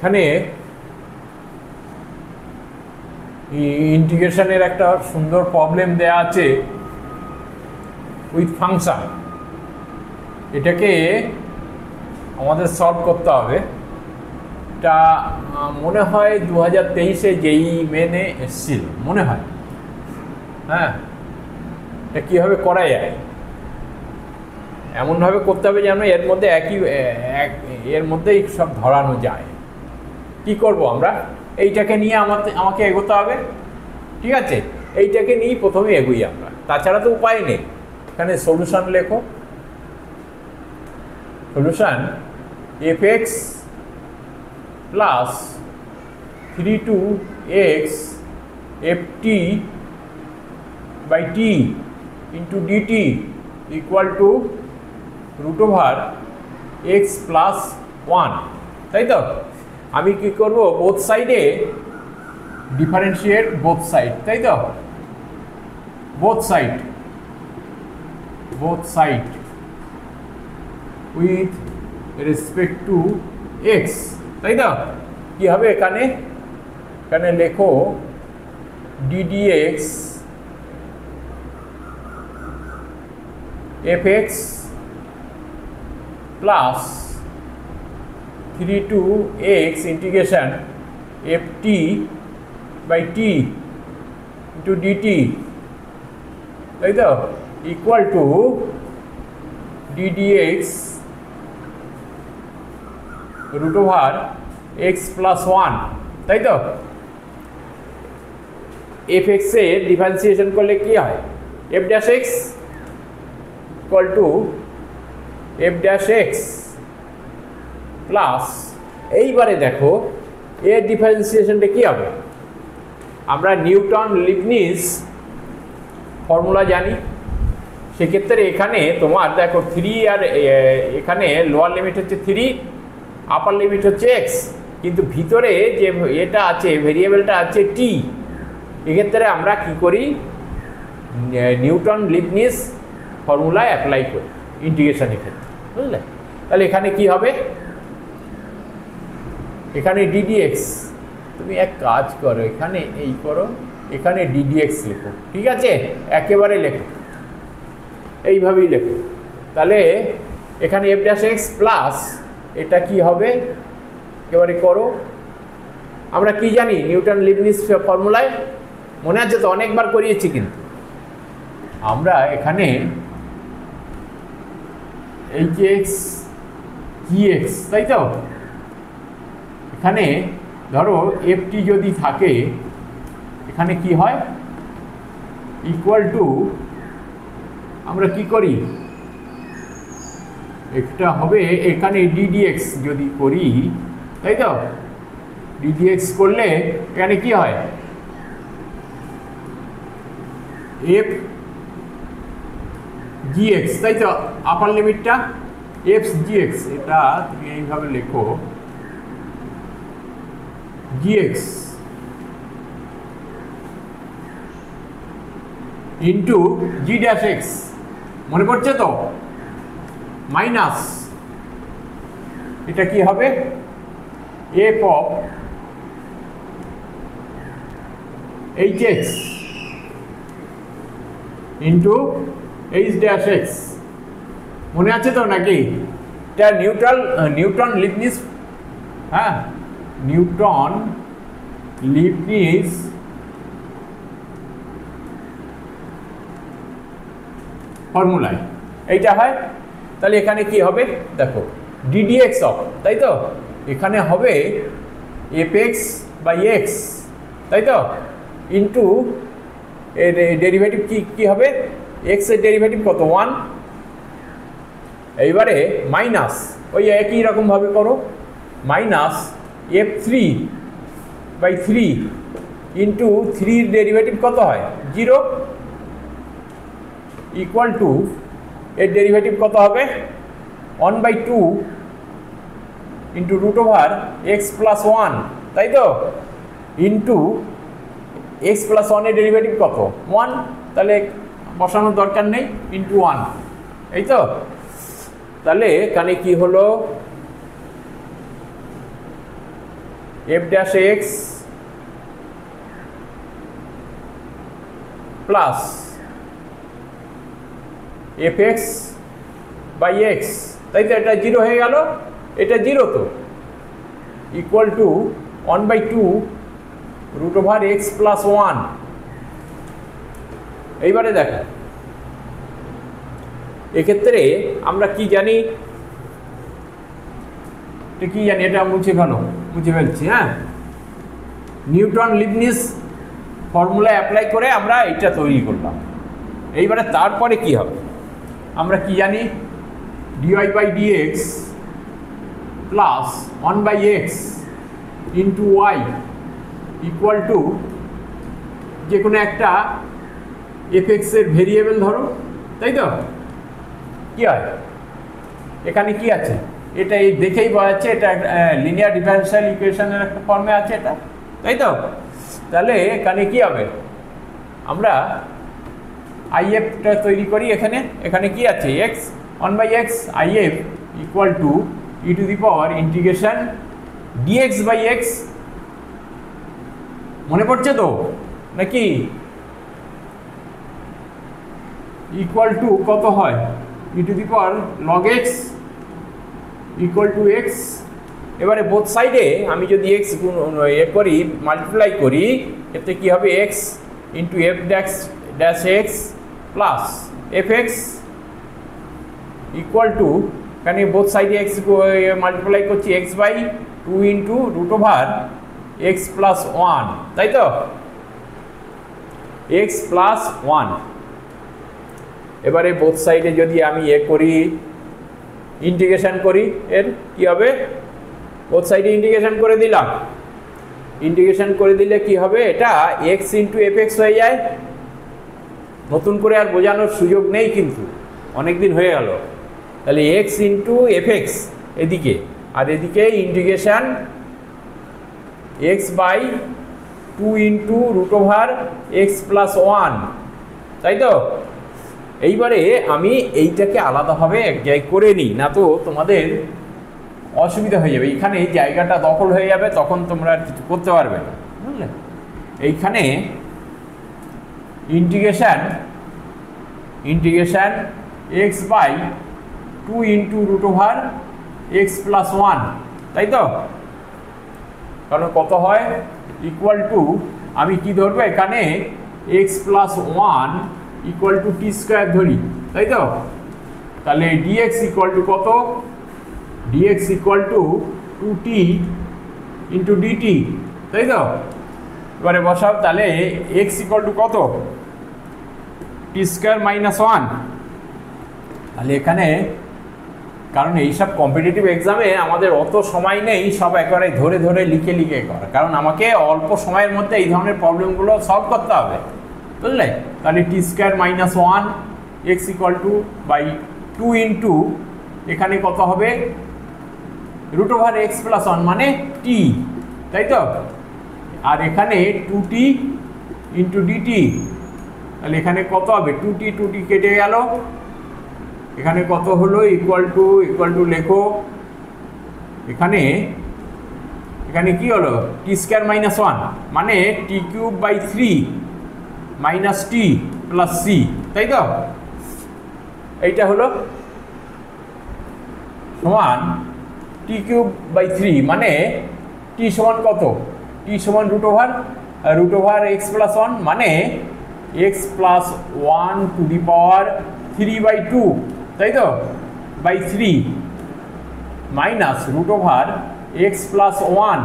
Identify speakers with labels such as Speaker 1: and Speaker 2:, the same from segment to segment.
Speaker 1: এখানে ইন্টিগ্রেশনের একটা সুন্দর প্রবলেম দেয়া আছে উইথ ফাংশন। এটাকে আমাদের সলভ করতে হবে। এটা মনে হয় 2023-এ যেই মেনে এসেছিল মনে হয়। হ্যাঁ, এটা কীভাবে করা যায়, এমনভাবে করতে হবে যেন এর মধ্যে এর মধ্যেই সব ধরানো যায়। কি করব আমরা, এইটাকে নিয়ে আমাকে এগোতে হবে। ঠিক আছে, এইটাকে নিয়েই প্রথমে এগোই আমরা, তাছাড়া তো উপায় নেই। এখানে সলিউশন লেখো। Solution fx plus 32x ft by t into dt equal to root over x plus 1, তাই তো? আমি কি করব, বোথ সাইডে ডিফারেন্সিয়েট বোথ সাইড, তাই তো? Both side with respect to x, তাই তো? কি হবে এখানে লেখো ddx fx plus 32x integration ft by t into dt, তাই তো? Equal two ddx root over x plus 1, তাই তো? fx এর ডিফারেন্সিয়েশন করলে কি হয়, f dash x equal to f dash x plus, এইবারে দেখো এর ডিফারেন্সিয়েশনটা কি হবে। আমরা নিউটন লিবনিজ ফর্মুলা জানি, সেক্ষেত্রে এখানে তোমার দেখো 3 আর এখানে লোয়ার লিমিট হচ্ছে 3, আপার লিমিট হচ্ছে x, কিন্তু ভিতরে যে এটা আছে ভেরিয়েবলটা আছে t। এক্ষেত্রে আমরা কি করি, নিউটন লিবনিজ ফর্মুলা অ্যাপ্লাই করি ইন্টিগ্রেশনের ক্ষেত্রে, বুঝলে? তাহলে এখানে কি হবে, এখানে ddx, তুমি এক কাজ করো, এখানে এই করো, এখানে ddx লেখো, ঠিক আছে? একেবারে লেখো, এইভাবেই লেখো। তাহলে এখানে f dash x প্লাস এটা কি হবে, একেবারে করো। আমরা কি জানি নিউটন লিবনিজ ফর্মুলায়, মনে আছে তো? অনেকবার করিয়েছি। কিন্তু আমরা এখানে hx gx, তাই তো? এখানে ধরো ft যদি থাকে, এখানে কি হয়, ইকুয়াল টু, আমরা কি করি, একটা হবে এখানে ddx যদি করি, তাই তো? ddx করলে এখানে কি হয়, f gx, তাই তো? আপার লিমিটটা f gx, এটা তুমি এইভাবে লেখো gx into g dash x, মনে পড়ছে তো? মাইনাস এটা কি হবে, f of hx into h dash x, মনে আছে তো নাকি? এটা নিউটন লিবনিজ, হ্যাঁ, নিউটন লিবনিজ ফর্মুলায় এইটা হয়। তাহলে এখানে কি হবে দেখো, ddx অফ, তাই তো? এখানে হবে fx বাই x, তাই তো? ইন্টু এর ডেরিভেটিভ কি হবে, x এর ডেরিভেটিভ কত, 1। এইবারে মাইনাস ওই একই রকমভাবে করো, minus f3 by 3 into 3 derivative কত হয়, 0, ইকুয়াল টু এর ডেরিভেটিভ কত হবে, 1/2 into root over x plus 1, তাই তো? ইন্টু এক্স প্লাস 1 এর ডেরিভেটিভ কত, 1, তাহলে বসানোর দরকার নেই, ইন্টু 1, এই তো? তাহলে এখানে কি হলো, f dash x plus f x by x, তাই তো? এটা জিরো হয়ে গেল, এটা জিরো তো, equal to 1/2 root over x plus 1। এইবারে দেখো এক্ষেত্রে আমরা কি জানি, কি জানি, এটা মুছে ফেলছি। হ্যাঁ, নিউটন লিবনিজ ফর্মুলা অ্যাপ্লাই করে আমরা এটা তৈরি করলাম। এইবারে তারপরে কি হবে, আমরা কি জানি, dy by dx plus 1/x into y equal to যে কোনো একটা এফ এক্সের ভেরিয়েবল ধরো, তাই তো? কি হয় এখানে, কি আছে, এটা এই দেখেই বোঝা যাচ্ছে এটা লিনিয়ার ডিফারেনশিয়াল ইকুয়েশনের একটা ফর্মে আছে এটা, তাই তো? তাহলে এখানে কি হবে, আমরা আইএফটা তৈরি করি। এখানে কি আছে, x 1/x if equal to e to the power integration dx by x. মনে পড়ছে তো নাকি? ইকুয়াল টু কত হয়, e to the power log x equal to x. এবারে বোথ সাইডে আমি যদি এক্স করি, মাল্টিপ্লাই করি, এতে কি হবে, x into f dash x plus f x equal to, এখানে বোথ সাইডে এক্স মাল্টিপ্লাই করছি, x by 2 into root over x plus 1, তাই তো? X plus 1। এবারে বোথ সাইডে যদি আমি করি, ইন্টিগ্রেশন করি, এর কি হবে, বোথ সাইডে ইন্টিগ্রেশন করে দিলাম। ইন্টিগ্রেশন করে দিলে কি হবে, এটা এক্স ইন্টু এফ এক্স হয়ে যায়। নতুন করে আর বোঝানোর সুযোগ নেই, কিন্তু অনেক দিন হয়ে গেল। তাহলে এক্স ইন্টু এফ এক্স এদিকে, আর এদিকে integration x by 2 into root over x plus 1, তাই তো? এইবারে আমি এইটাকে আলাদাভাবে এক জায়গায় করে নিই, না তো তোমাদের অসুবিধা হয়ে যাবে। এইখানে এই জায়গাটা দখল হয়ে যাবে, তখন তোমরা আর কিছু করতে পারবে না, বুঝলে? এইখানে integration x by 2 into root over x plus 1, তাই তো? কারণ কত হয়, ইকুয়াল টু, আমি কি ধরবো এখানে, x plus 1 equal to t square ধরি, তাই তো? তাহলে ডিএক্স ইকুয়াল টু কত, dx equal to 2t into dt, তাই তো? এবারে বসাও, তাহলে এক্স ইকুয়াল টু কত, টি স্কোয়ার মাইনাস 1। তাহলে এখানে, কারণ এইসব কম্পিটিটিভ এক্সামে আমাদের অত সময় নেই সব একেবারে ধরে ধরে লিখে করা, কারণ আমাকে অল্প সময়ের মধ্যে এই ধরনের প্রবলেমগুলো সলভ করতে হবে, বুঝলে? তাহলে t square minus 1 x equal to by 2 into, এখানে কত হবে, রুট ওভার এক্স প্লাস 1 মানে টি, তাই তো? আর এখানে 2t ইন্টু ডিটি, তাহলে এখানে কত হবে, 2t কেটে গেল, এখানে কত হলো, ইকুয়াল টু লেখো, এখানে কি হলো, টি স্কোয়ার মাইনাস 1 মানে t cube by 3 minus t plus c, তাই তো? এইটা হলো সমান টি কিউব বাই 3 মানে টি সমান কত, টি সমান রুট ওভার এক্স প্লাস 1 মানে x plus 1 to the power 3/2, তাই তো, by 3 minus root over x plus 1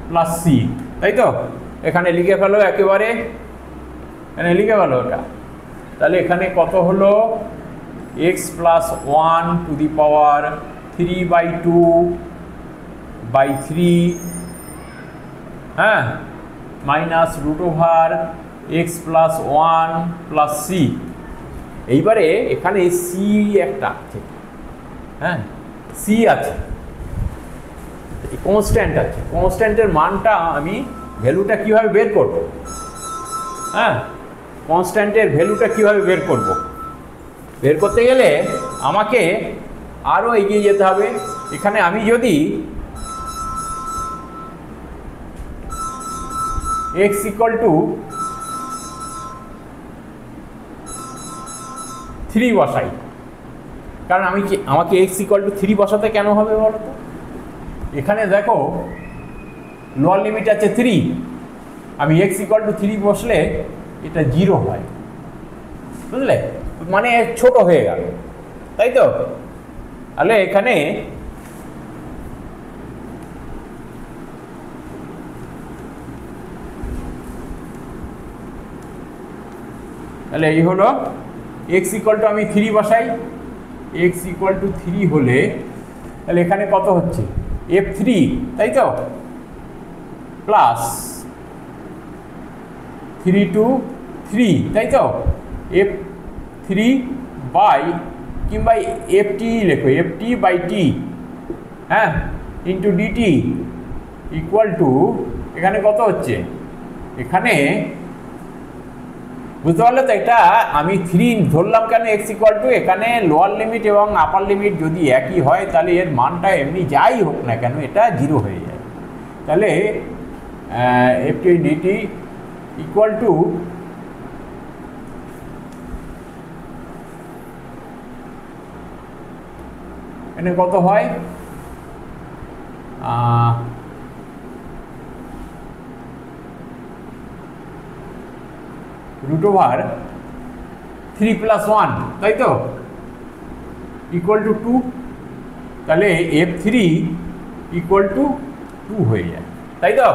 Speaker 1: plus c, তাই তো? এখানে লিখে ফেলো, একেবারে এখানে লিখে ফেলো ওটা। তাহলে এখানে কত হলো, x plus 1 to the power 3/2 by 3, হ্যাঁ, minus root over x plus 1 plus c. এইবারে এখানে সি একটা আছে, হ্যাঁ, সি আছে, কনস্ট্যান্ট আছে। কনস্ট্যান্টের মানটা আমি ভ্যালুটা কিভাবে বের করব, হ্যাঁ, কনস্ট্যান্টের ভ্যালুটা কিভাবে বের করব, বের করতে গেলে আমাকে আরও এগিয়ে যেতে হবে। এখানে আমি যদি এক্স ইকুয়াল টু 3 বসাই, কারণ আমাকে এক্স ইকুয়াল টু 3 বসাতে কেন হবে বলো তো? এখানে দেখো লোয়ার লিমিট আছে 3, আমি এক্স ইকুয়াল টু 3 বসলে এটা 0 হয়, বুঝলে? মানে ছোট হয়ে গেল, তাই তো? তাহলে এখানে এই হলো এক্স ইকুয়াল টু, আমি 3 বসাই, এক্স ইকুয়াল টু 3 হলে তাহলে এখানে কত হচ্ছে f3, তাই তো? প্লাস 3 টু 3, তাই তো? f3 বাই কিংবা ft লেখো, ft বাই t, হ্যাঁ, ইন্টু dt ইকুয়াল টু এখানে কত হচ্ছে, এখানে বুঝতে পারলে তো? এটা আমি 3 ধরলাম কেন? এক্স ইকুয়াল টু, এখানে লোয়ার লিমিট এবং আপার লিমিট যদি একই হয় তাহলে এর মানটা এমনি যাই হোক না কেন এটা 0 হয়ে যায়। তাহলে ft dt ইকুয়াল টু এখানে কত হয়, রুট ওভার 3 + 1, তাই তো? ইকুয়াল টু 2, তাহলে f3 ইকুয়াল টু 2 হয়ে যায়, তাই তো?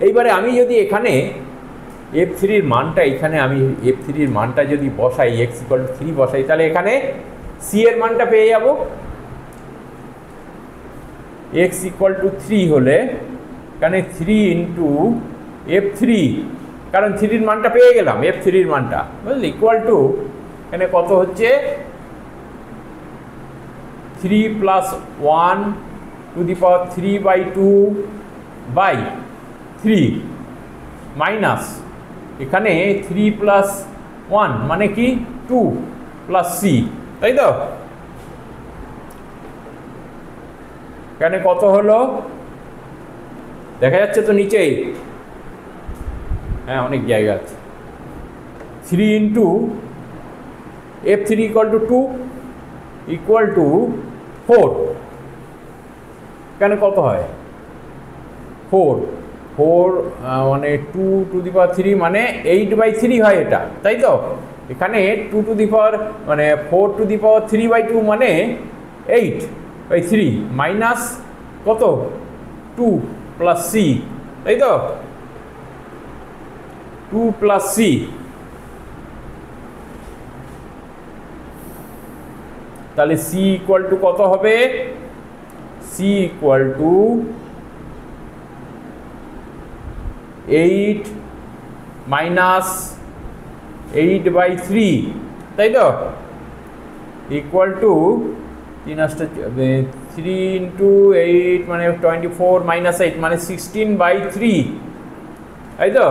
Speaker 1: এইবারে আমি যদি এখানে f3-র মানটা, এখানে আমি f3-র মানটা যদি বসাই, x ইকুয়াল টু 3 বসাই, তাহলে এখানে c এর মানটা পেয়ে যাব। x ইকুয়াল টু 3 হলে এখানে 3 ইন্টু f3, কারণ 3-র মানটা পেয়ে গেলাম, f3-র মানটা, বুঝলি? ইকুয়াল টু এখানে কত হচ্ছে 3 + 1 to the power 3/2 by 3 minus এখানে 3 + 1 মানে কি 2 প্লাস c, তাই তো? এখানে কত হলো দেখা যাচ্ছে তো নিচেই, হ্যাঁ অনেক জায়গা আছে। 3 into f3 equal to 2 equal to 4, এখানে কত হয় 4 মানে 2 টু দি পাওয়ার 3 মানে 8/3 হয় এটা, তাই তো? এখানে 2 টু দি পাওয়ার মানে 4 টু দি পাওয়ার 3/2 মানে 8/3 মাইনাস কত 2 প্লাস c, তাই তো? 2 প্লাস c, তাহলে c ইকুয়াল টু কত হবে, c ইকুয়াল টু 8 মাইনাস 8/3, তাই তো? ইকুয়াল টু 3 ইন্টু 8 মানে 24 মাইনাস 8 মানে 16/3, তাই তো?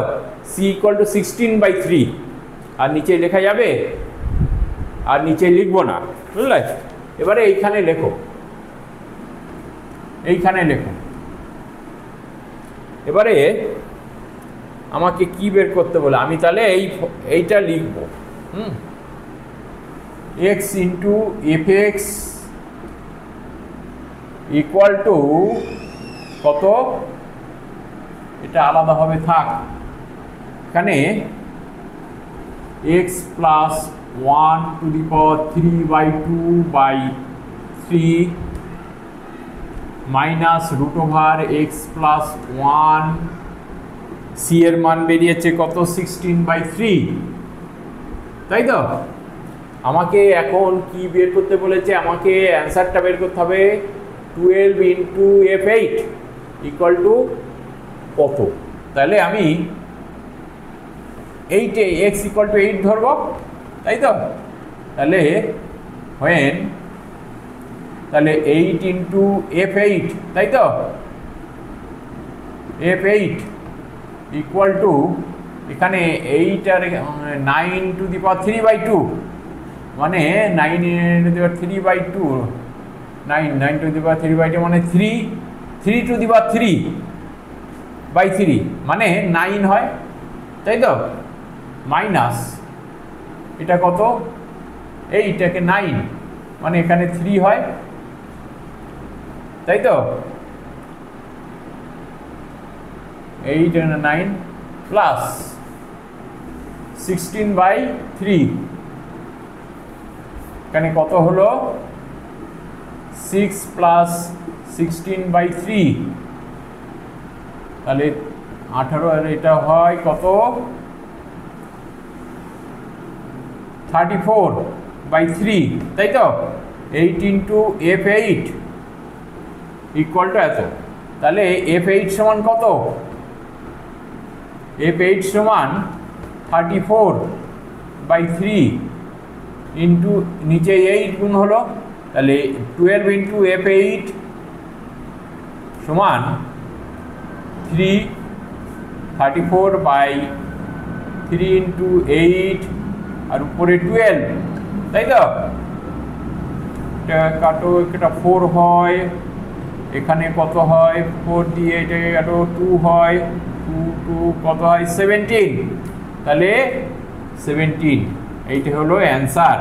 Speaker 1: c ইকুয়াল টু 16/3, আর নিচে লেখা যাবে, আর নিচে লিখবো না, বুঝলে? এবারে এইখানে লেখো, এইখানে লেখো। এবারে আমাকে কি বের করতে বলে, আমি তাহলে এইটা লিখবো, x into fx equal to কত, এটা আলাদা হবে থাক, এখানে x plus 1 to the power 3/2/3 minus root over x plus 1, c এর মান বেরিয়েছে কত 16/3, তাই তো? আমাকে এখন কি বের করতে বলেছে, আমাকে অ্যান্সারটা বের করতে হবে 12 ইন্টু f8 ইকুয়াল টু কত। তাহলে আমি 8 x ইকুয়াল টু 8 ধরব, তাই তো? তাহলে when, তাহলে 8 ইন্টু f8, তাই তো? f8 ইকুয়াল টু এখানে 8 আর 9 টু দি পাওয়ার 3/2 মানে 9 two the power 3/2, 9 two the power 3/2 মানে 3 টু দি পাওয়ার 3, বাই 3 মানে 9 হয়, তাই তো, মাইনাস এটা কত, এইটাকে 9 মানে এখানে 3 হয়, তাই তো, 8 and 9 প্লাস 16/3 এখানে কত হলো 6 প্লাস 16/3 তাহলে 18 আর এটা হয় কত 34/3 তাই তো, 8 ইন্টু f8 ইকুয়াল টু এত। তাহলে f8 সমান কত, f8 সমান 34/3 ইন্টু নিচে 8 গুণ হলো, তাহলে 12 ইন্টু f8 সমান 34/3 ইন্টু 8 আর উপরে 12, তাই তো, এটা কাটো, এটা 4 হয়, এখানে কত হয় 4 দিয়ে এটাকে কাটো 2 হয়, 2 কত হয় 17, তাহলে 17 এইটা হলো অ্যান্সার।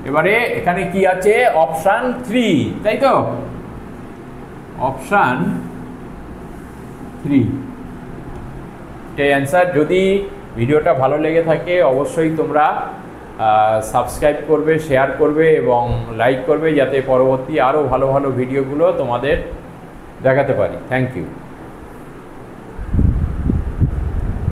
Speaker 1: এবারে এখানে কি আছে অপশান 3, তাই তো, অপশান 3 এটাই অ্যান্সার। যদি ভিডিওটা ভালো লেগে থাকে অবশ্যই তোমরা সাবস্ক্রাইব করবে, শেয়ার করবে এবং লাইক করবে, যাতে পরবর্তী আরও ভালো ভালো ভিডিওগুলো তোমাদের দেখাতে পারি। Thank you.